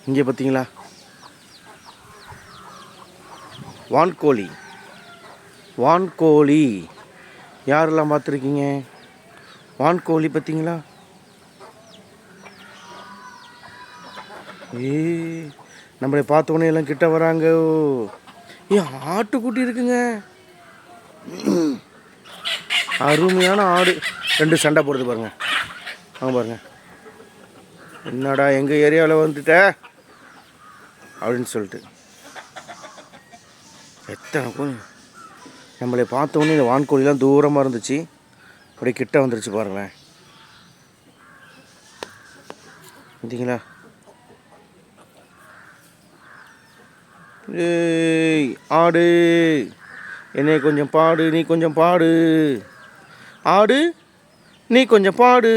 இங்கே பார்த்தீங்களா, வான்கோழி. வான்கோழி யாரெல்லாம் பார்த்துருக்கீங்க? வான்கோழி பார்த்தீங்களா? நம்மளை பார்த்தோன்னே எல்லாம் கிட்ட வராங்க. ஆட்டுக்குட்டி இருக்குங்க, அருமையான ஆடு. 2 சண்டை போடுது பாருங்க. பாருங்க, என்னடா எங்கள் ஏரியாவில் வந்துட்ட அப்படின்னு சொல்லிட்டு. எத்தனை நம்மளை பார்த்தோன்னே இந்த வான்கோழிலாம் தூரமாக இருந்துச்சு, அப்படியே கிட்ட வந்துருச்சு பாருங்களேன். பார்த்தீங்களா? ஏய் ஆடு, என்னை கொஞ்சம் பாடு, நீ கொஞ்சம் பாடு. ஆடு, நீ கொஞ்சம் பாடு.